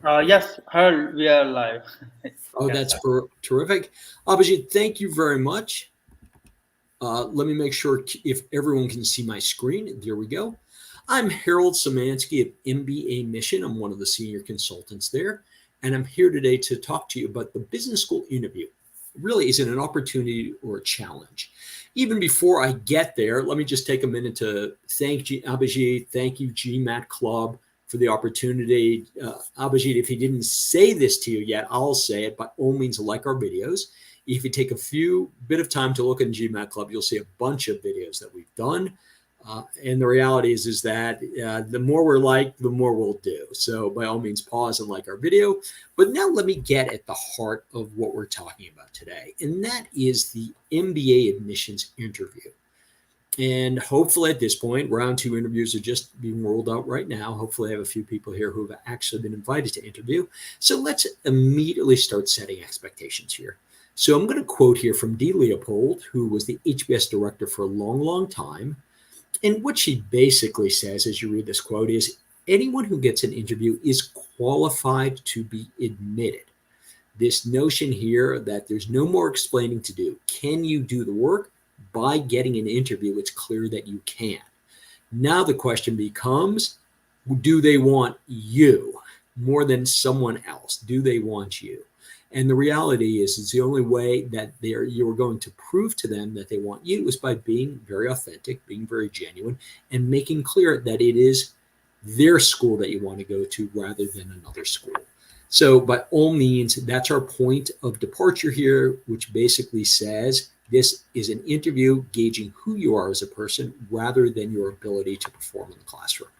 Yes, Harold, we are live. Oh, Yes, that's sir. terrific. Abhijit, thank you very much. Let me make sure if everyone can see my screen. There we go. I'm Harold Simansky of MBA Mission. I'm one of the senior consultants there. And I'm here today to talk to you about the business school interview. Really, is it an opportunity or a challenge? Even before I get there, let me just take a minute to thank Abhijit, thank you, GMAT Club, for the opportunity. Abhijit, if he didn't say this to you yet, I'll say it. By all means, like our videos. If you take a bit of time to look in GMAT Club, you'll see a bunch of videos that we've done. And the reality is that the more we're liked, the more we'll do. So by all means, pause and like our video. But now let me get at the heart of what we're talking about today. And that is the MBA admissions interview. And hopefully at this point, round two interviews are just being rolled out right now. Hopefully I have a few people here who have actually been invited to interview. So let's immediately start setting expectations here. So I'm going to quote here from Dee Leopold, who was the HBS director for a long, long time. And what she basically says as you read this quote is, anyone who gets an interview is qualified to be admitted. This notion here that there's no more explaining to do. Can you do the work? By getting an interview, it's clear that you can. Now the question becomes, do they want you more than someone else? Do they want you? And the reality is, it's the only way that you're going to prove to them that they want you is by being very authentic, being very genuine, and making clear that it is their school that you want to go to rather than another school. So by all means, that's our point of departure here, which basically says this is an interview gauging who you are as a person rather than your ability to perform in the classroom.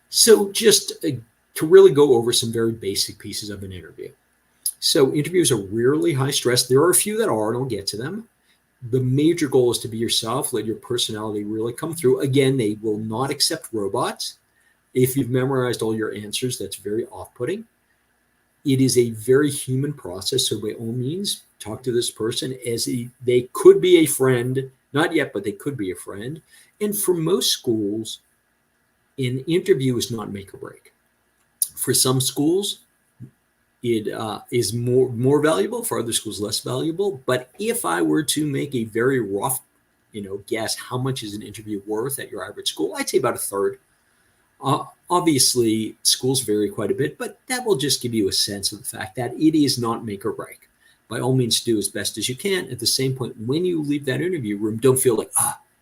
So just to really go over some very basic pieces of an interview. So interviews are rarely high stress. There are a few that are, and I'll get to them. The major goal is to be yourself, let your personality really come through. Again, they will not accept robots. If you've memorized all your answers, that's very off-putting. It is a very human process. So by all means, talk to this person as they could be a friend, not yet, but they could be a friend. And for most schools, an interview is not make or break. For some schools, it is more valuable. For other schools, less valuable. But if I were to make a very rough, guess, how much is an interview worth at your average school? I'd say about a third. Obviously, schools vary quite a bit, but that will just give you a sense of the fact that it is not make or break. By all means, do as best as you can. At the same point, when you leave that interview room, don't feel like,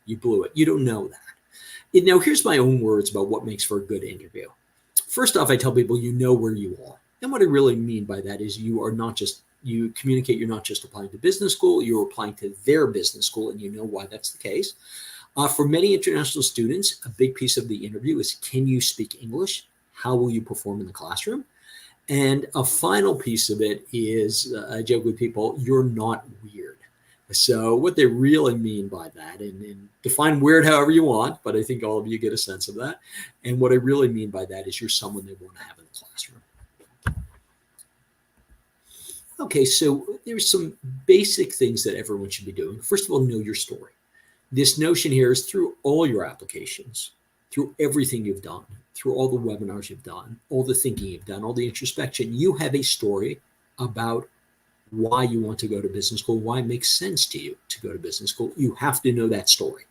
you blew it. You don't know that. Now, here's my own words about what makes for a good interview. First off, I tell people you know where you are. And what I really mean by that is you communicate you're not just applying to business school, you're applying to their business school, and you know why that's the case. For many international students, a big piece of the interview is, can you speak English? How will you perform in the classroom? And a final piece of it is, I joke with people, you're not weird. So what they really mean by that, and define weird however you want, but I think all of you get a sense of that. And what I really mean by that is you're someone they want to have in the classroom. Okay, so there's some basic things that everyone should be doing. First of all, know your story. This notion here is through all your applications, through everything you've done, through all the webinars you've done, all the thinking you've done, all the introspection, you have a story about why you want to go to business school, why it makes sense to you to go to business school. You have to know that story.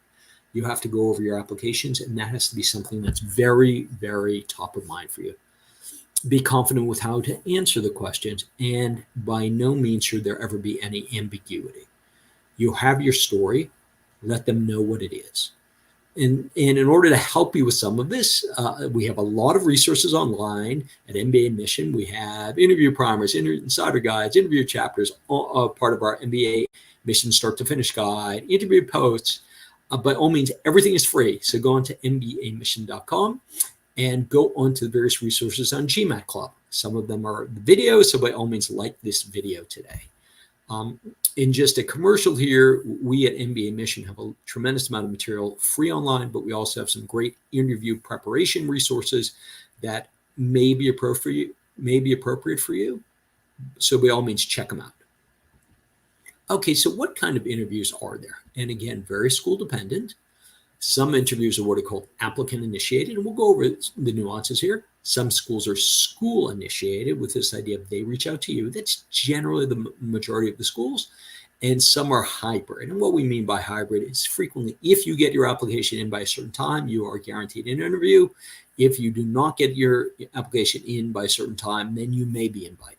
You have to go over your applications, and that has to be something that's very, very top of mind for you. Be confident with how to answer the questions, and by no means should there ever be any ambiguity. You have your story. Let them know what it is. And in order to help you with some of this, we have a lot of resources online at MBA Mission. We have interview primers, insider guides, interview chapters, part of our MBA Mission Start to Finish guide, interview posts. By all means, everything is free. So go on to mbaMission.com and go on to the various resources on GMAT Club. Some of them are the videos, so by all means, like this video today. In just a commercial here, we at MBA Mission have a tremendous amount of material free online, but we also have some great interview preparation resources that may be appropriate for you. So by all means, check them out. Okay, so what kind of interviews are there? And again, very school dependent. Some interviews are what are called applicant initiated, and we'll go over the nuances here. Some schools are school initiated with this idea of they reach out to you. That's generally the majority of the schools. And some are hybrid. And what we mean by hybrid is frequently, if you get your application in by a certain time, you are guaranteed an interview. If you do not get your application in by a certain time, then you may be invited.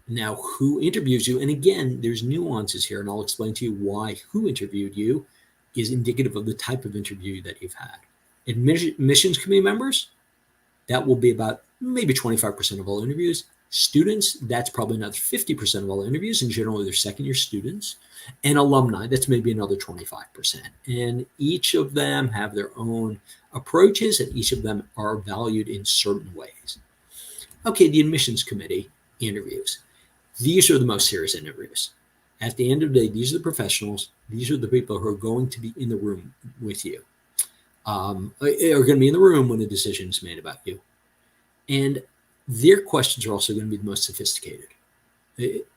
Now, who interviews you? And again, there's nuances here, and I'll explain to you why who interviewed you is indicative of the type of interview that you've had. Admissions committee members, that will be about maybe 25% of all interviews. Students, that's probably another 50% of all interviews, and generally they're second-year students. And alumni, that's maybe another 25%. And each of them have their own approaches, and each of them are valued in certain ways. Okay, the admissions committee interviews. These are the most serious interviews. At the end of the day, these are the professionals. These are the people who are going to be in the room with you, are going to be in the room when a decision is made about you. And their questions are also going to be the most sophisticated.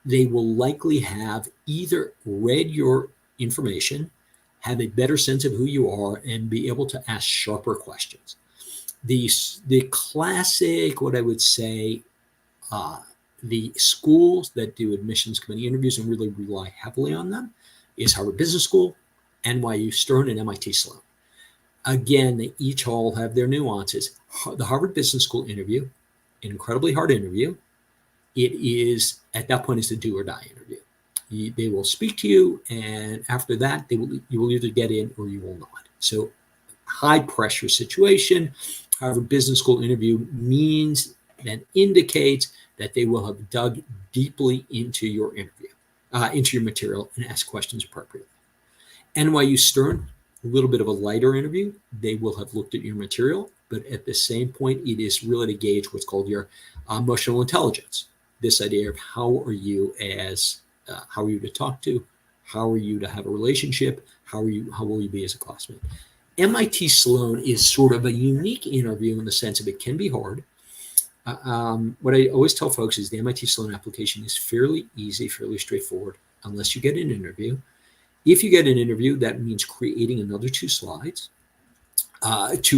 They will likely have either read your information, have a better sense of who you are, and be able to ask sharper questions. The classic, what I would say, the schools that do admissions committee interviews and really rely heavily on them is Harvard Business School, NYU Stern, and MIT Sloan. Again, they each all have their nuances. The Harvard Business School interview, an incredibly hard interview. It is, at that point, it's a do or die interview. They will speak to you, and after that, you will either get in or you will not. So high pressure situation. Harvard Business School interview means that indicates that they will have dug deeply into your interview, into your material, and ask questions appropriately. NYU Stern, a little bit of a lighter interview. They will have looked at your material, but at the same point, it is really to gauge what's called your emotional intelligence. This idea of how are you to talk to, how are you to have a relationship, how will you be as a classmate. MIT Sloan is sort of a unique interview in the sense of it can be hard. What I always tell folks is the MIT Sloan application is fairly easy, fairly straightforward, unless you get an interview. If you get an interview, that means creating another two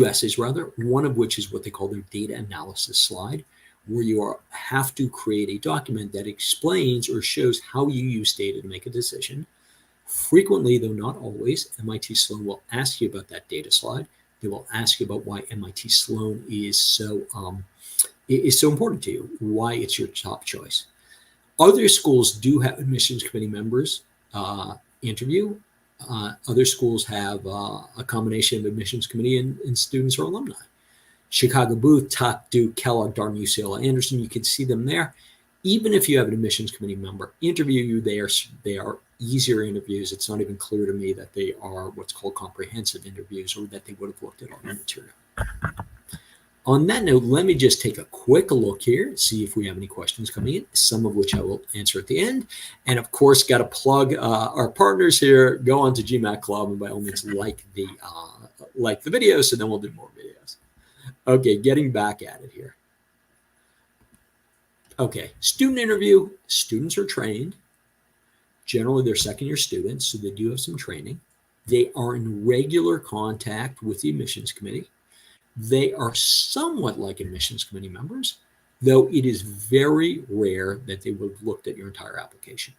essays rather, one of which is what they call their data analysis slide, where you have to create a document that explains or shows how you use data to make a decision. Frequently, though not always, MIT Sloan will ask you about that data slide. They will ask you about why MIT Sloan is so important to you, why it's your top choice. Other schools do have admissions committee members interview. Other schools have a combination of admissions committee and students or alumni. Chicago Booth, Tuck, Duke, Kellogg, Dartmouth, UCLA, Anderson, you can see them there. Even if you have an admissions committee member interview you, they are easier interviews. It's not even clear to me that they are what's called comprehensive interviews or that they would have looked at all the material. On that note, let me just take a quick look here, see if we have any questions coming in, some of which I will answer at the end. And of course, got to plug our partners here. Go on to GMAT Club and by all means like the videos, so then we'll do more videos. Okay, getting back at it here. Okay, student interview. Students are trained. Generally, they're second-year students, so they do have some training. They are in regular contact with the admissions committee. They are somewhat like admissions committee members, though it is very rare that they will have looked at your entire application.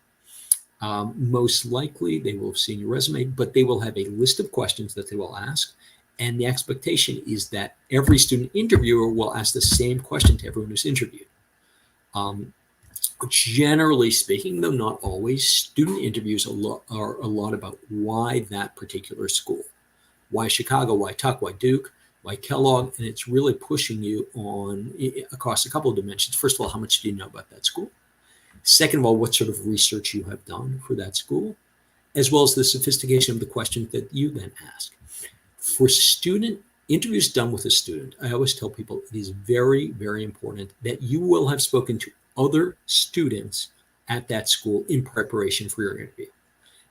Most likely, they will have seen your resume, but they will have a list of questions that they will ask. And the expectation is that every student interviewer will ask the same question to everyone who's interviewed. Generally speaking, though not always, student interviews are a lot about why that particular school. Why Chicago, why Tuck, why Duke, why Kellogg, and it's really pushing you on across a couple of dimensions. First of all, how much do you know about that school? Second of all, what sort of research you have done for that school, as well as the sophistication of the questions that you then ask. For student interviews done with a student, I always tell people it is very, very important that you will have spoken to other students at that school in preparation for your interview.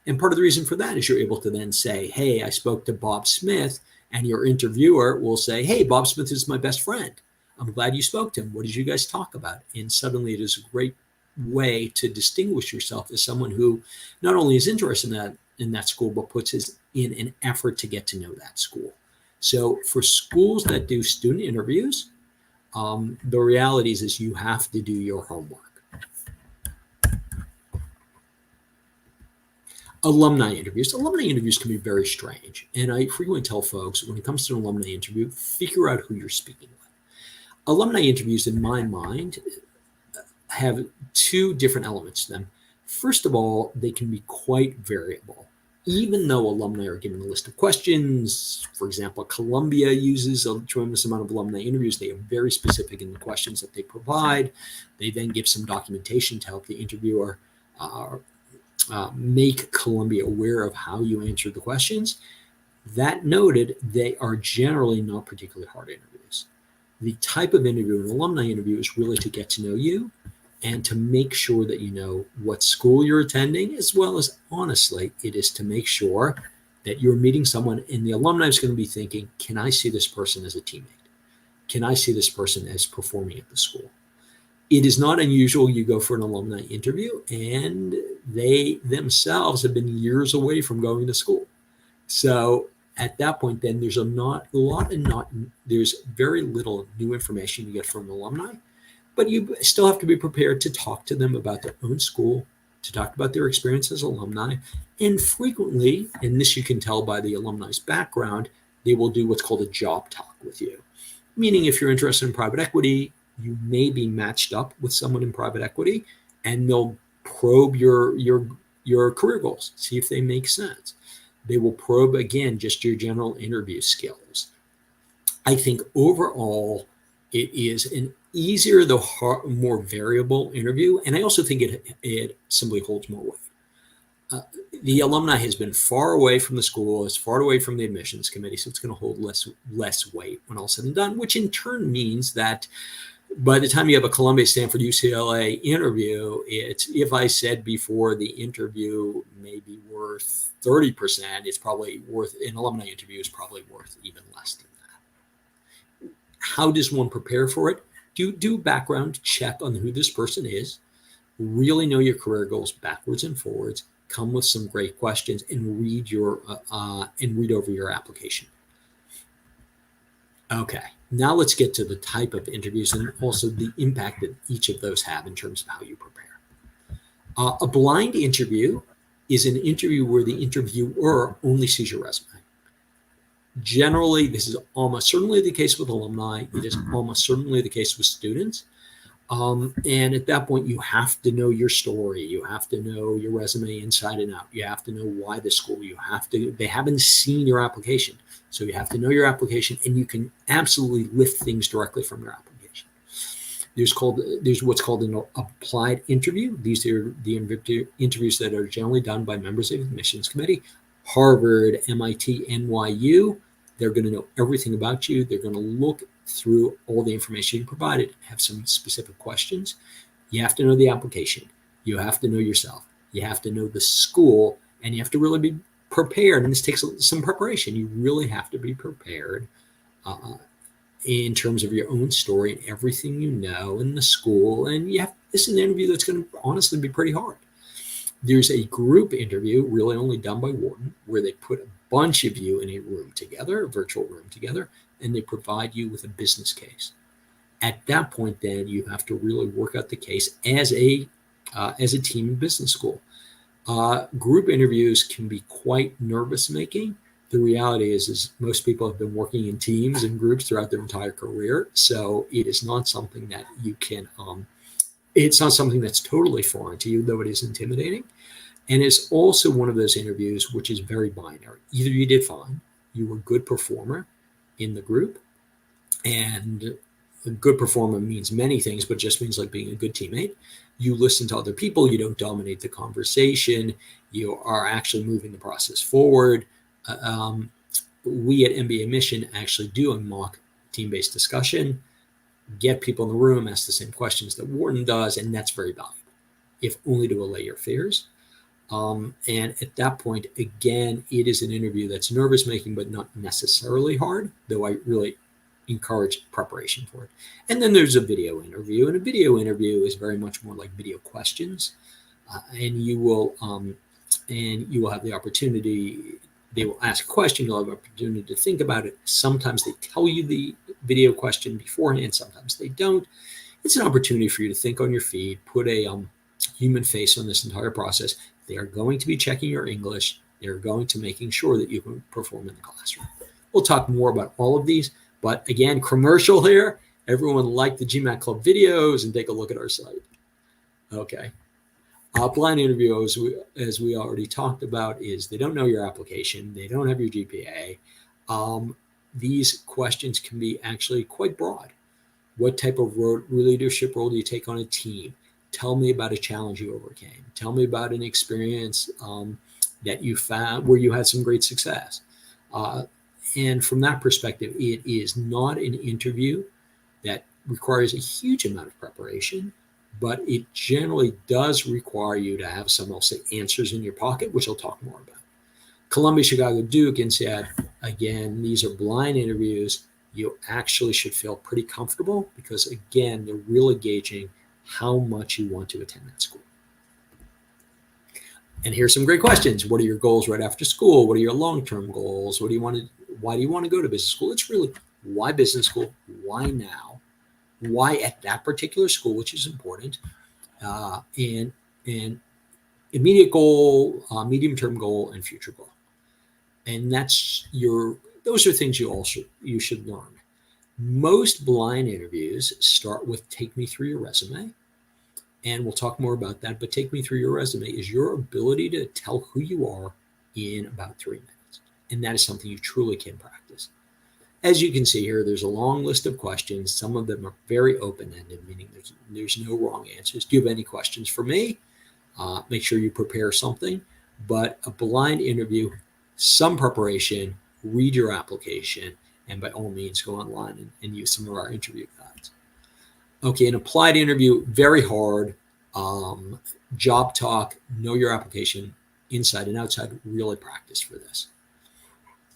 And part of the reason for that is you're able to then say, hey, I spoke to Bob Smith, and your interviewer will say, hey, Bob Smith is my best friend. I'm glad you spoke to him. What did you guys talk about? And suddenly it is a great way to distinguish yourself as someone who not only is interested in that school, but puts in an effort to get to know that school. So for schools that do student interviews, the reality is you have to do your homework. Alumni interviews. Alumni interviews can be very strange. And I frequently tell folks, when it comes to an alumni interview, figure out who you're speaking with. Alumni interviews, in my mind, have two different elements to them. First of all, they can be quite variable. Even though alumni are given a list of questions, for example, Columbia uses a tremendous amount of alumni interviews. They are very specific in the questions that they provide. They then give some documentation to help the interviewer make Columbia aware of how you answered the questions. That noted, they are generally not particularly hard interviews. The type of interview, an alumni interview, is really to get to know you and to make sure that you know what school you're attending, as well as, honestly, it is to make sure that you're meeting someone and the alumni is going to be thinking, can I see this person as a teammate? Can I see this person as performing at the school? It is not unusual you go for an alumni interview and they themselves have been years away from going to school. So at that point, then there's there's very little new information you get from alumni, but you still have to be prepared to talk to them about their own school, to talk about their experience as alumni. And frequently, and this you can tell by the alumni's background, they will do what's called a job talk with you. Meaning if you're interested in private equity, you may be matched up with someone in private equity and they'll probe your career goals, see if they make sense. They will probe, again, just your general interview skills. I think overall, it is an easier, though more variable interview. And I also think it simply holds more weight. The alumni has been far away from the school, is far away from the admissions committee, so it's going to hold less weight when all said and done, which in turn means that by the time you have a Columbia, Stanford, UCLA interview, if I said before the interview may be worth 30%, it's probably worth, an alumni interview is probably worth even less than that. How does one prepare for it? Do background check on who this person is, really know your career goals backwards and forwards, come with some great questions, and read over your application. Okay, now let's get to the type of interviews and also the impact that each of those have in terms of how you prepare. A blind interview is an interview where the interviewer only sees your resume. Generally, this is almost certainly the case with alumni. It is almost certainly the case with students. And at that point, you have to know your story. You have to know your resume inside and out. You have to know why the school. They haven't seen your application. So you have to know your application, and you can absolutely lift things directly from your application. There's what's called an applied interview. These are the interviews that are generally done by members of the admissions committee. Harvard, MIT, NYU, they're going to know everything about you. They're going to look through all the information you provided, have some specific questions. You have to know the application. You have to know yourself. You have to know the school, and you have to really be prepared. And this takes some preparation. You really have to be prepared in terms of your own story and everything you know in the school. And this is an interview that's going to honestly be pretty hard. There's a group interview, really only done by Wharton, where they put a bunch of you in a room together, a virtual room together, and they provide you with a business case. At that point, then you have to really work out the case as a team in business school. Group interviews can be quite nervous-making. The reality is most people have been working in teams and groups throughout their entire career, so it is not something that you can. It's not something that's totally foreign to you, though it is intimidating. And it's also one of those interviews which is very binary. Either you did fine, you were a good performer in the group, and a good performer means many things, but just means like being a good teammate. You listen to other people, you don't dominate the conversation, you are actually moving the process forward. We at mbaMission actually do a mock team-based discussion, get people in the room, ask the same questions that Wharton does, and that's very valuable, if only to allay your fears. And at that point, again, it is an interview that's nervous-making, but not necessarily hard, though I really encourage preparation for it. And then there's a video interview, and a video interview is very much more like video questions, and you will have the opportunity They will ask a question. You'll have an opportunity to think about it. Sometimes they tell you the video question beforehand. Sometimes they don't. It's an opportunity for you to think on your feet, put a human face on this entire process. They are going to be checking your English. They're going to making sure that you can perform in the classroom. We'll talk more about all of these. But again, commercial here. Everyone like the GMAT Club videos and take a look at our site. Okay. Blind interview, as we already talked about, is they don't know your application. They don't have your GPA. These questions can be actually quite broad. What type of leadership role do you take on a team? Tell me about a challenge you overcame. Tell me about an experience that you found where you had some great success. And from that perspective, it is not an interview that requires a huge amount of preparation, but it generally does require you to have some, I'll say, answers in your pocket, which I'll talk more about. Columbia, Chicago, Duke, and said, again, these are blind interviews. You actually should feel pretty comfortable because, again, they're really gauging how much you want to attend that school. And here's some great questions. What are your goals right after school? What are your long-term goals? Why do you want to go to business school? It's really why business school? Why now? Why at that particular school, which is important, and immediate goal, medium-term goal, and future goal. And those are things you should learn. Most blind interviews start with take me through your resume, and we'll talk more about that. But take me through your resume is your ability to tell who you are in about 3 minutes, and that is something you truly can practice. As you can see here, there's a long list of questions. Some of them are very open-ended, meaning there's no wrong answers. Do you have any questions for me? Make sure you prepare something. But a blind interview, some preparation, read your application, and by all means, go online and use some of our interview guides. Okay, an applied interview, very hard. Job talk, know your application inside and outside. Really practice for this.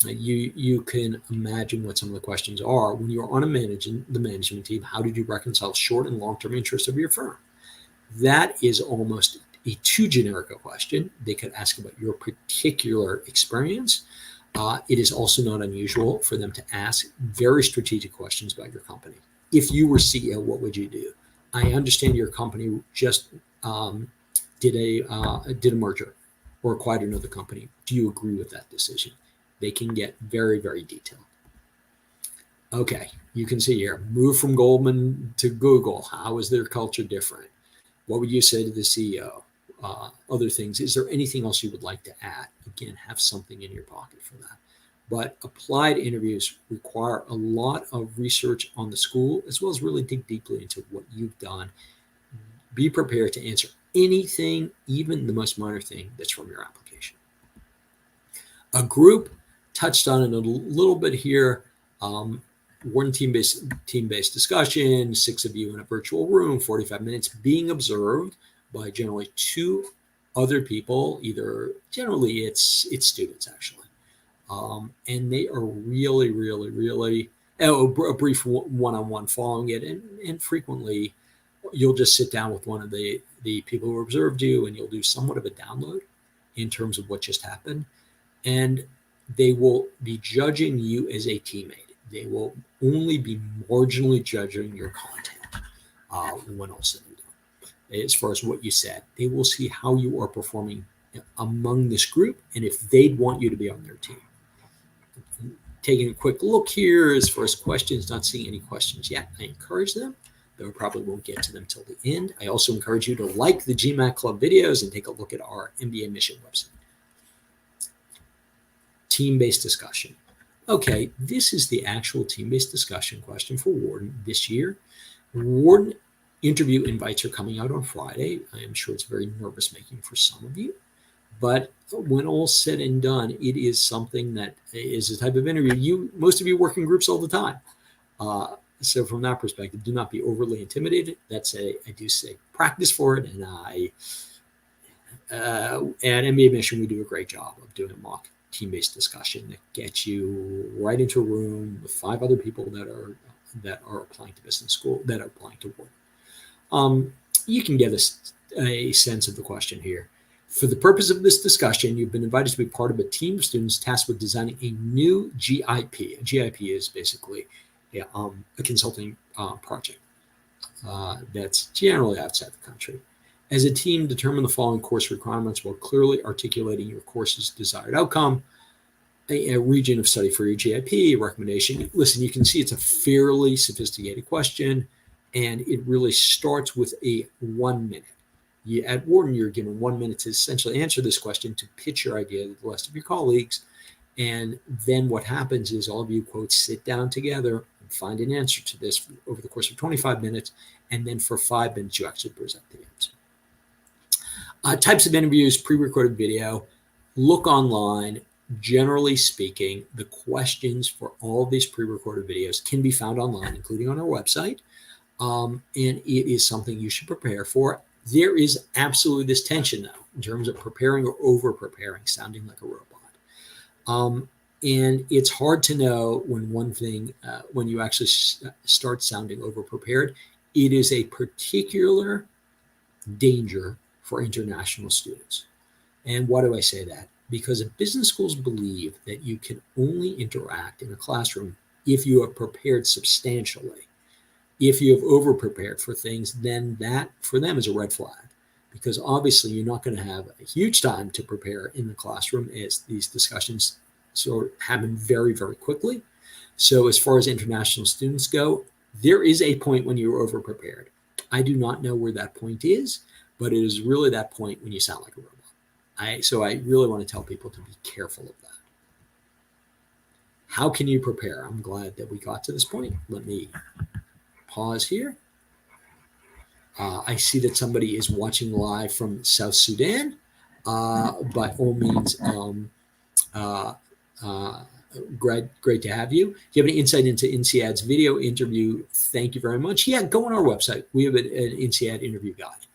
You can imagine what some of the questions are. When you're on the management team, how did you reconcile short and long-term interests of your firm? That is almost a too generic a question. They could ask about your particular experience. It is also not unusual for them to ask very strategic questions about your company. If you were CEO, what would you do? I understand your company just did a merger or acquired another company. Do you agree with that decision? They can get very, very detailed. Okay, you can see here, move from Goldman to Google. How is their culture different? What would you say to the CEO? Other things. Is there anything else you would like to add? Again, have something in your pocket for that. But applied interviews require a lot of research on the school, as well as really dig deeply into what you've done. Be prepared to answer anything, even the most minor thing that's from your application. A group, touched on it a little bit here. One team-based discussion, 6 of you in a virtual room, 45 minutes, being observed by generally 2 other people. Generally it's students actually, and they are really, really, really a brief one-on-one following it, and frequently you'll just sit down with one of the people who observed you, and you'll do somewhat of a download in terms of what just happened. And they will be judging you as a teammate. They will only be marginally judging your content when all said and done. As far as what you said, they will see how you are performing among this group and if they'd want you to be on their team. Taking a quick look here as far as questions, not seeing any questions yet. I encourage them, though I probably won't get to them till the end. I also encourage you to like the GMAT Club videos and take a look at our MBA Mission website. Team-based discussion. Okay, this is the actual team-based discussion question for Wharton this year. Wharton interview invites are coming out on Friday. I am sure it's very nervous-making for some of you, but when all said and done, it is something that is a type of interview. Most of you work in groups all the time. So from that perspective, do not be overly intimidated. I do say practice for it, and at MBA Mission, we do a great job of doing a mock team-based discussion that gets you right into a room with 5 other people that are applying to business school, that are applying to work. You can get a sense of the question here. For the purpose of this discussion, you've been invited to be part of a team of students tasked with designing a new GIP. A GIP is basically a consulting project that's generally outside the country. As a team, determine the following course requirements while clearly articulating your course's desired outcome, a region of study for your GIP, recommendation. Listen, you can see it's a fairly sophisticated question, and it really starts with a 1 minute. At Wharton, you're given 1 minute to essentially answer this question, to pitch your idea to the rest of your colleagues. And then what happens is all of you, quote, sit down together and find an answer to this over the course of 25 minutes. And then for 5 minutes, you actually present the answer. Types of interviews, pre-recorded video, look online. Generally speaking, the questions for all of these pre-recorded videos can be found online, including on our website. And it is something you should prepare for. There is absolutely this tension, though, in terms of preparing or over-preparing, sounding like a robot. And it's hard to know when one thing, when you actually start sounding over-prepared. It is a particular danger for international students. And why do I say that? Because business schools believe that you can only interact in a classroom if you have prepared substantially. If you have over-prepared for things, then that for them is a red flag, because obviously you're not going to have a huge time to prepare in the classroom, as these discussions sort of happen very, very quickly. So as far as international students go, there is a point when you're over-prepared. I do not know where that point is, but it is really that point when you sound like a robot. So I really want to tell people to be careful of that. How can you prepare? I'm glad that we got to this point. Let me pause here. I see that somebody is watching live from South Sudan. By all means, great to have you. If you have any insight into INSEAD's video interview, thank you very much. Yeah, go on our website. We have an INSEAD interview guide.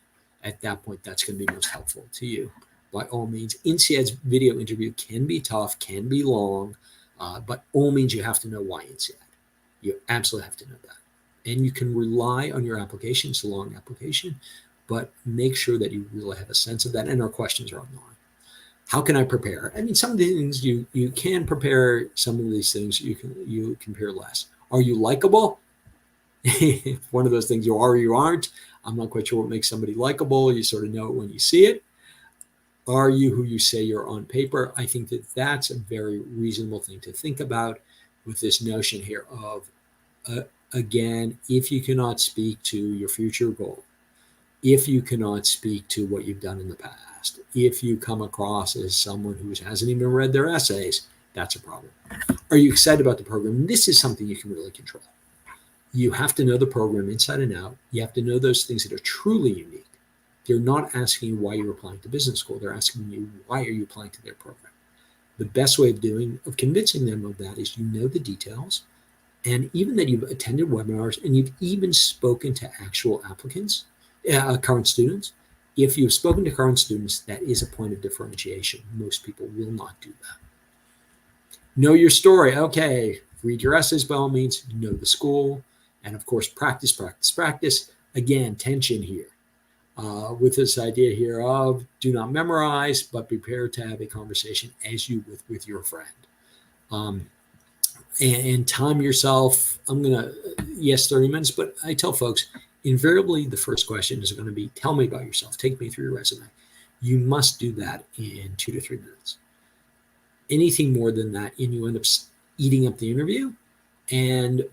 At that point, that's going to be most helpful to you. By all means, INSEAD's video interview can be tough, can be long, but all means you have to know why INSEAD. You absolutely have to know that. And you can rely on your application. It's a long application, but make sure that you really have a sense of that. And our questions are online. How can I prepare? I mean, some of the things you can prepare. Some of these things you can prepare less. Are you likable? One of those things you are or you aren't. I'm not quite sure what makes somebody likable. You sort of know it when you see it. Are you who you say you're on paper? I think that that's a very reasonable thing to think about with this notion here of, again, if you cannot speak to your future goal, if you cannot speak to what you've done in the past, if you come across as someone who hasn't even read their essays, that's a problem. Are you excited about the program? This is something you can really control. You have to know the program inside and out. You have to know those things that are truly unique. They're not asking you why you're applying to business school. They're asking you, why are you applying to their program? The best way of convincing them of that is you know the details, and even that you've attended webinars and you've even spoken to actual applicants, current students. If you've spoken to current students, that is a point of differentiation. Most people will not do that. Know your story. Okay, read your essays by all means, know the school, and of course, practice, practice, practice. Again, tension here. With this idea here of do not memorize, but prepare to have a conversation as you with your friend. And time yourself. I'm going to, yes, 30 minutes, but I tell folks, invariably the first question is going to be, tell me about yourself. Take me through your resume. You must do that in 2 to 3 minutes. Anything more than that, and you end up eating up the interview. And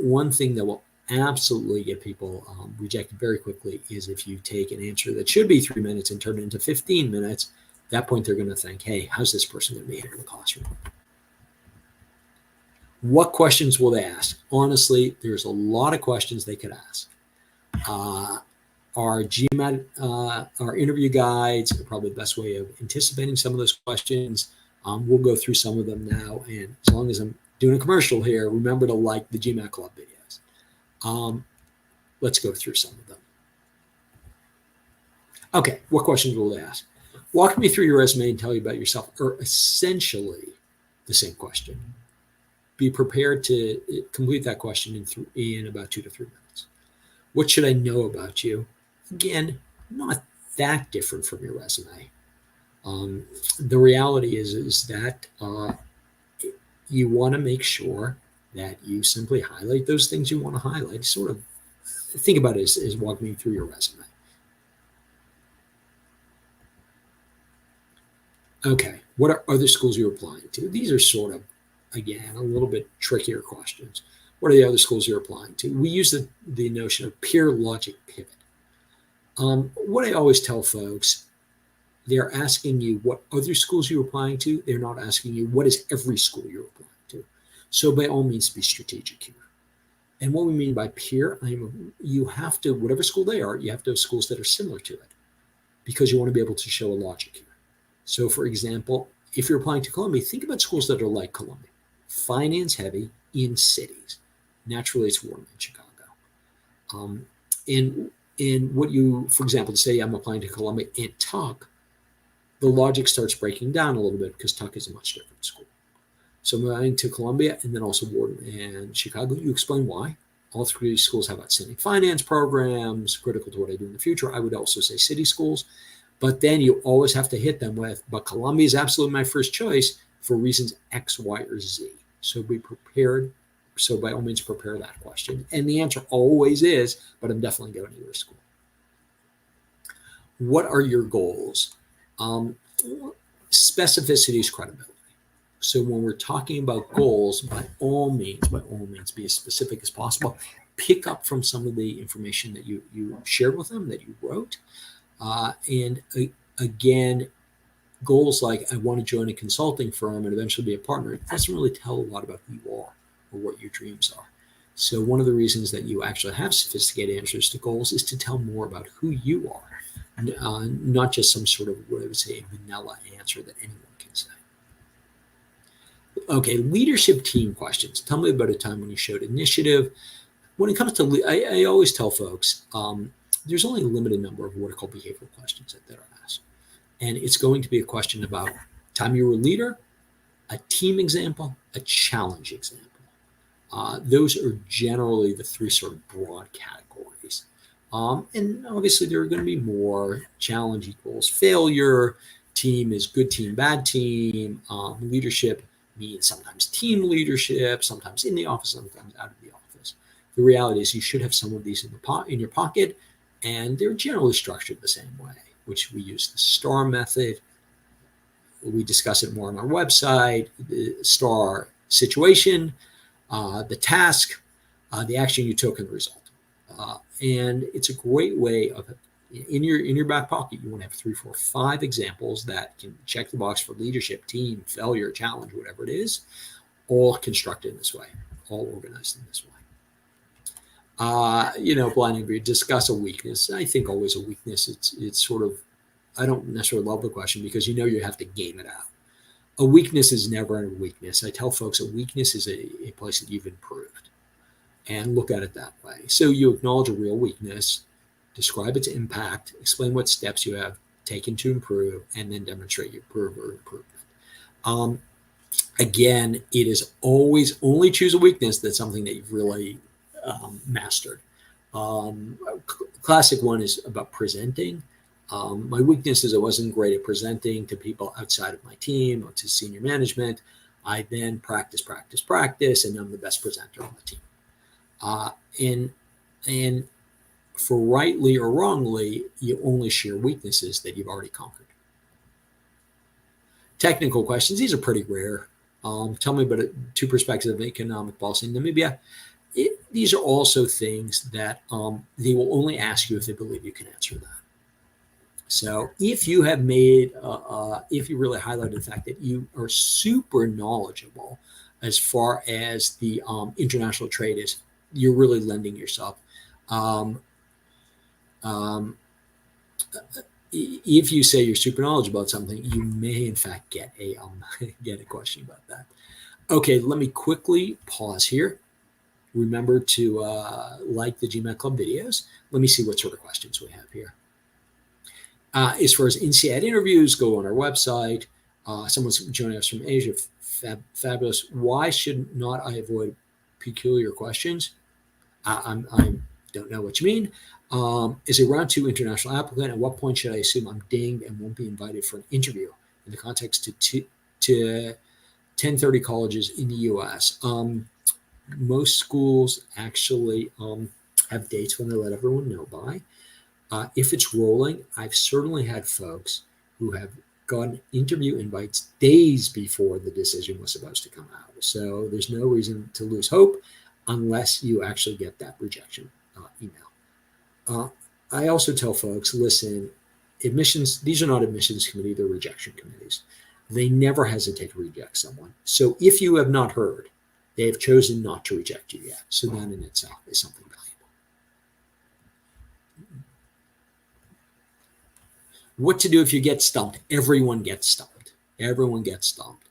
one thing that will absolutely get people rejected very quickly is if you take an answer that should be 3 minutes and turn it into 15 minutes. At that point, they're going to think, hey, how's this person going to be here in the classroom? What questions will they ask? Honestly, there's a lot of questions they could ask. Our GMAT, our interview guides are probably the best way of anticipating some of those questions. We'll go through some of them now. And as long as I'm doing a commercial here, remember to like the GMAT Club videos. Let's go through some of them. Okay, what questions will they ask? Walk me through your resume and tell you about yourself are essentially the same question. Be prepared to complete that question in about 2 to 3 minutes. What should I know about you? Again, not that different from your resume. The reality is that you want to make sure that you simply highlight those things you want to highlight. Sort of think about it as walking through your resume. Okay, what are other schools you're applying to? These are sort of, again, a little bit trickier questions. What are the other schools you're applying to? We use the notion of peer logic pivot. What I always tell folks, they're asking you what other schools you're applying to. They're not asking you what is every school you're applying to. So by all means, be strategic here. And what we mean by peer, you have to, whatever school they are, you have to have schools that are similar to it because you want to be able to show a logic here. So for example, if you're applying to Columbia, think about schools that are like Columbia, finance heavy in cities. Naturally, it's warm in Chicago. And what you, for example, to say I'm applying to Columbia and Tuck, the logic starts breaking down a little bit because Tuck is a much different school. So I'm applying to Columbia and then also Wharton and Chicago. You explain why. All three schools have outstanding finance programs, critical to what I do in the future. I would also say city schools. But then you always have to hit them with, but Columbia is absolutely my first choice for reasons X, Y, or Z. So be prepared. So by all means, prepare that question. And the answer always is, but I'm definitely going to your school. What are your goals? Specificity is credibility. So when we're talking about goals, by all means, be as specific as possible. Pick up from some of the information that you shared with them, that you wrote. And again, goals like I want to join a consulting firm and eventually be a partner, it doesn't really tell a lot about who you are or what your dreams are. So one of the reasons that you actually have sophisticated answers to goals is to tell more about who you are, not just some sort of, what I would say, vanilla answer that anyone can say. Okay, leadership team questions. Tell me about a time when you showed initiative. When it comes to, I always tell folks, there's only a limited number of what are called behavioral questions that are asked. And it's going to be a question about time you were a leader, a team example, a challenge example. Those are generally the three sort of broad categories. And obviously there are going to be more. Challenge equals failure, team is good team, bad team, leadership means sometimes team leadership, sometimes in the office, sometimes out of the office. The reality is you should have some of these in your pocket, and they're generally structured the same way, which we use the STAR method. We discuss it more on our website. The STAR: situation, the task, the action you took, and the result. And it's a great way of, in your back pocket, you want to have 3, 4, 5 examples that can check the box for leadership, team, failure, challenge, whatever it is, all constructed in this way, all organized in this way. Blind interview, discuss a weakness. I think always a weakness. It's sort of, I don't necessarily love the question because you have to game it out. A weakness is never a weakness. I tell folks a weakness is a place that you've improved, and look at it that way. So you acknowledge a real weakness, describe its impact, explain what steps you have taken to improve, and then demonstrate your improvement. Again, it is always only choose a weakness that's something that you've really mastered. Classic one is about presenting. My weakness is I wasn't great at presenting to people outside of my team or to senior management. I then practice, and I'm the best presenter on the team. And for rightly or wrongly, you only share weaknesses that you've already conquered. Technical questions, these are pretty rare. Tell me about 2 perspectives of economic policy in Namibia. These are also things that they will only ask you if they believe you can answer that. So if you have if you really highlighted the fact that you are super knowledgeable as far as the international trade is, you're really lending yourself. If you say you're super knowledgeable about something, you may in fact get a question about that. Okay, let me quickly pause here. Remember to like the GMAT Club videos. Let me see what sort of questions we have here. As far as INSEAD interviews, go on our website. Someone's joining us from Asia. Fabulous. Why should not I avoid peculiar questions? I'm don't know what you mean. Is a round 2 international applicant. At what point should I assume I'm dinged and won't be invited for an interview in the context to 1030 colleges in the U.S.? Most schools actually have dates when they let everyone know by. If it's rolling, I've certainly had folks who have gotten interview invites days before the decision was supposed to come out. So there's no reason to lose hope unless you actually get that rejection email. I also tell folks, listen, admissions, these are not admissions committee, they're rejection committees. They never hesitate to reject someone. So if you have not heard, they have chosen not to reject you yet. So that in itself is something valuable. What to do if you get stumped? Everyone gets stumped. Everyone gets stumped.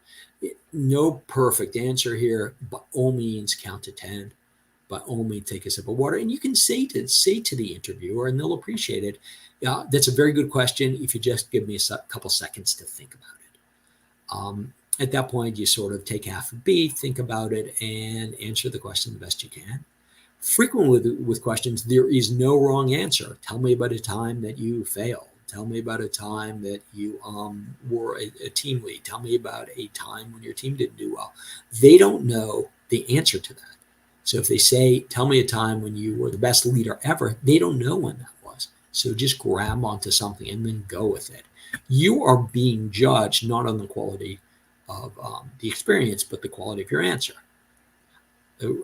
No perfect answer here. By all means, count to 10. By all means, take a sip of water. And you can say to the interviewer, and they'll appreciate it. That's a very good question. If you just give me a couple seconds to think about it. At that point, you sort of take half a beat, think about it, and answer the question the best you can. Frequently with questions, there is no wrong answer. Tell me about a time that you failed. Tell me about a time that you were a team lead. Tell me about a time when your team didn't do well. They don't know the answer to that. So if they say, tell me a time when you were the best leader ever, they don't know when that was. So just grab onto something and then go with it. You are being judged not on the quality of the experience, but the quality of your answer.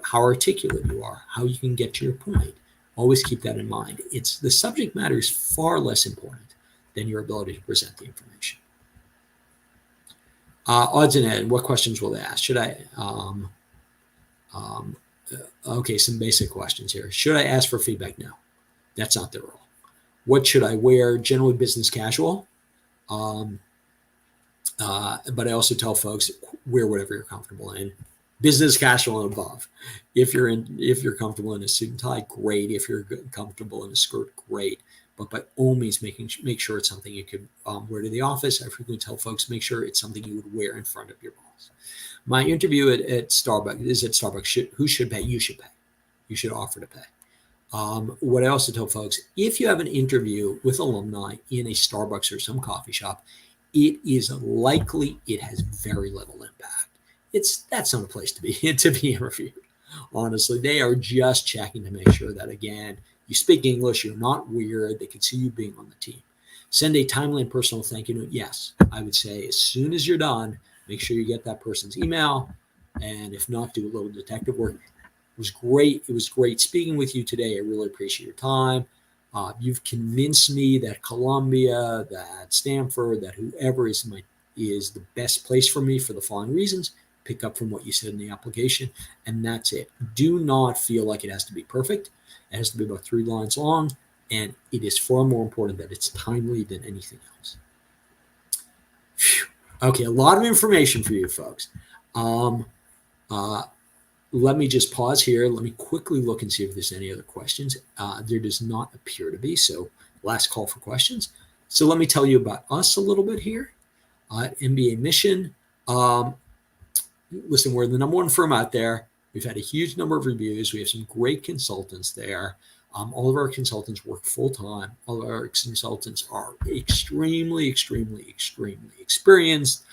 How articulate you are, how you can get to your point. Always keep that in mind. It's the subject matter is far less important than your ability to present the information. Odds and ends, what questions will they ask? Should I, okay, some basic questions here. Should I ask for feedback? No, that's not the rule. What should I wear? Generally business casual. But I also tell folks, wear whatever you're comfortable in. Business casual and above. If you're comfortable in a suit and tie, great. If you're comfortable in a skirt, great. But by all means, make sure it's something you could wear to the office. I frequently tell folks, make sure it's something you would wear in front of your boss. My interview at Starbucks is at Starbucks. Who should pay? You should pay. You should offer to pay. What I also tell folks, if you have an interview with alumni in a Starbucks or some coffee shop, it is likely it has very little impact. That's not a place to be interviewed. Honestly, they are just checking to make sure that, again, you speak English, you're not weird, they can see you being on the team. Send a timely and personal thank you note. Yes, I would say as soon as you're done, make sure you get that person's email, and if not, do a little detective work. It was great. It was great speaking with you today. I really appreciate your time. You've convinced me that Columbia, that Stanford, that whoever is the best place for me for the following reasons. Pick up from what you said in the application, and that's it. Do not feel like it has to be perfect. It has to be about 3 lines long, and it is far more important that it's timely than anything else. Phew. Okay, a lot of information for you folks. Let me just pause here. Let me quickly look and see if there's any other questions. There does not appear to be, so last call for questions. So let me tell you about us a little bit here at MBA Mission. Listen, we're the #1 firm out there. We've had a huge number of reviews. We have some great consultants there. All of our consultants work full-time. All of our consultants are extremely, extremely, extremely experienced.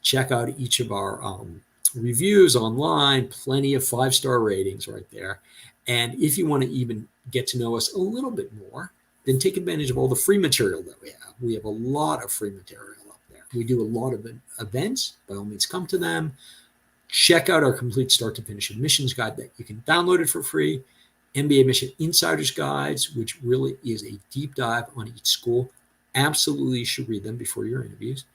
Check out each of our reviews online, plenty of 5-star ratings right there. And if you want to even get to know us a little bit more, then take advantage of all the free material that we have. We have a lot of free material up there. We do a lot of events. By all means, come to them. Check out our complete start to finish admissions guide that you can download it for free. MBA Mission Insiders Guides, which really is a deep dive on each school. Absolutely should read them before your interviews.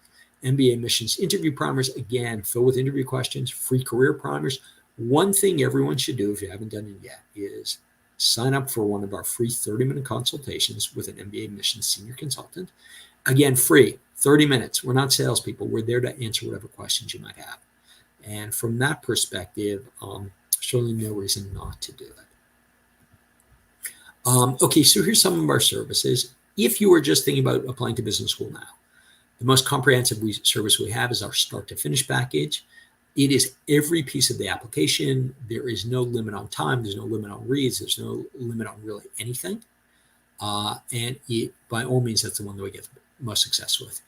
MBA Mission's interview primers, again, filled with interview questions, free career primers. One thing everyone should do, if you haven't done it yet, is sign up for one of our free 30-minute consultations with an MBA Mission senior consultant. Again, free, 30 minutes. We're not salespeople. We're there to answer whatever questions you might have. And from that perspective, certainly no reason not to do it. Okay, so here's some of our services. If you are just thinking about applying to business school now, the most comprehensive service we have is our start to finish package. It is every piece of the application. There is no limit on time. There's no limit on reads. There's no limit on really anything. And it, by all means, that's the one that we get the most success with.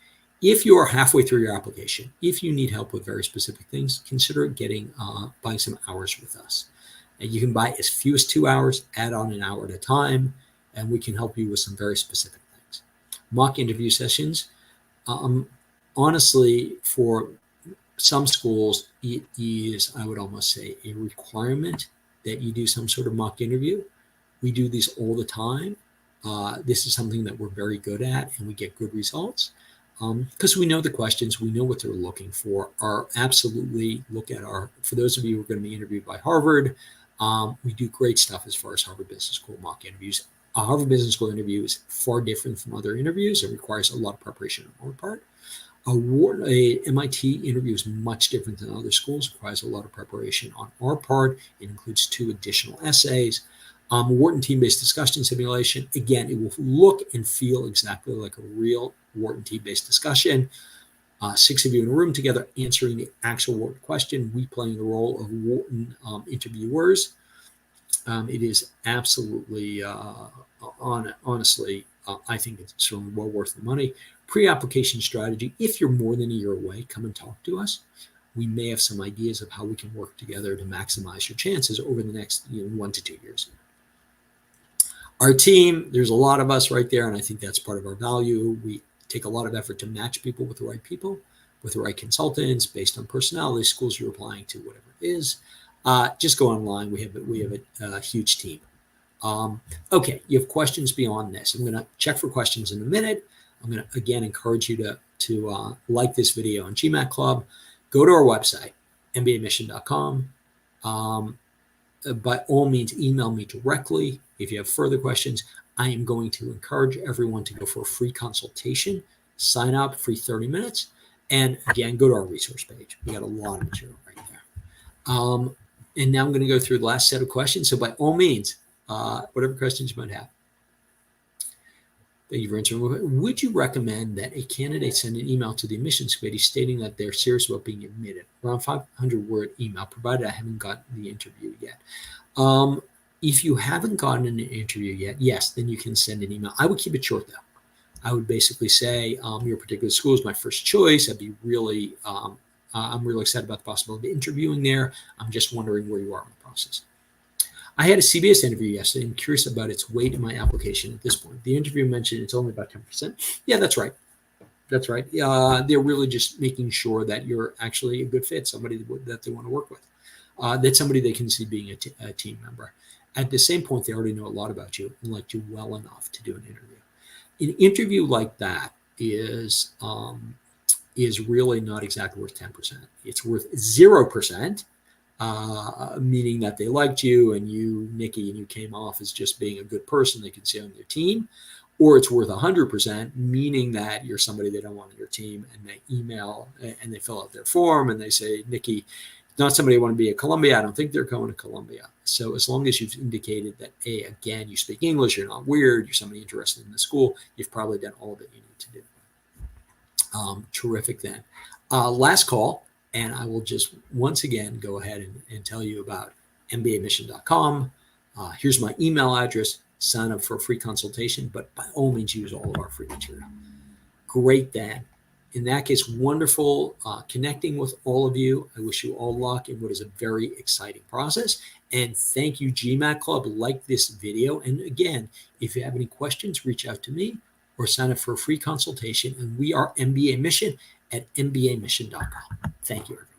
If you are halfway through your application, if you need help with very specific things, consider buying some hours with us. And you can buy as few as 2 hours, add on an hour at a time, and we can help you with some very specific things. Mock interview sessions. Honestly, for some schools, it is, I would almost say, a requirement that you do some sort of mock interview. We do these all the time. This is something that we're very good at, and we get good results because we know the questions, we know what they're looking for. Absolutely look at for those of you who are going to be interviewed by Harvard, we do great stuff as far as Harvard Business School mock interviews. A Harvard Business School interview is far different from other interviews. It requires a lot of preparation on our part. A MIT interview is much different than other schools. It requires a lot of preparation on our part. It includes 2 additional essays. Wharton team-based discussion simulation. Again, it will look and feel exactly like a real Wharton team-based discussion. 6 of you in a room together answering the actual Wharton question. We playing the role of Wharton interviewers. It is absolutely, honestly, I think it's certainly well worth the money. Pre-application strategy. If you're more than a year away, come and talk to us. We may have some ideas of how we can work together to maximize your chances over the next 1 to 2 years. Our team, there's a lot of us right there, and I think that's part of our value. We take a lot of effort to match people, with the right consultants, based on personality, schools you're applying to, whatever it is. Just go online. We have a huge team. Okay, you have questions beyond this. I'm going to check for questions in a minute. I'm going to, again, encourage you to like this video on GMAT Club. Go to our website, mbaMission.com. By all means, email me directly if you have further questions. I am going to encourage everyone to go for a free consultation. Sign up, free 30 minutes. And again, go to our resource page. We got a lot of material right there. And now I'm going to go through the last set of questions. So by all means, whatever questions you might have. Thank you for answering. Would you recommend that a candidate send an email to the admissions committee stating that they're serious about being admitted? Around 500-word email, provided I haven't gotten the interview yet. If you haven't gotten an interview yet, yes, then you can send an email. I would keep it short, though. I would basically say, your particular school is my first choice. I'm really excited about the possibility of interviewing there. I'm just wondering where you are in the process. I had a CBS interview yesterday. I'm curious about its weight in my application at this point. The interview mentioned it's only about 10%. Yeah, that's right. That's right. They're really just making sure that you're actually a good fit, somebody that they want to work with. That's somebody they can see being a team member. At the same point, they already know a lot about you and liked you well enough to do an interview. An interview like that is really not exactly worth 10%. It's worth 0%. Meaning that they liked you and you, Nikki, and you came off as just being a good person they can see on their team, or it's worth 100%, meaning that you're somebody they don't want on your team, and they email and they fill out their form and they say, Nikki, not somebody I want to be at Columbia. I don't think they're going to Columbia. So as long as you've indicated that, again, you speak English, you're not weird, you're somebody interested in the school, you've probably done all that you need to do. Terrific then. Last call. And I will just once again go ahead and tell you about mbaMission.com. Here's my email address. Sign up for a free consultation, but by all means, use all of our free material. Great then. In that case, wonderful connecting with all of you. I wish you all luck in what is a very exciting process. And thank you, GMAT Club. Like this video. And again, if you have any questions, reach out to me or sign up for a free consultation. And we are MBA Mission at mbaMission.com. Thank you, everyone.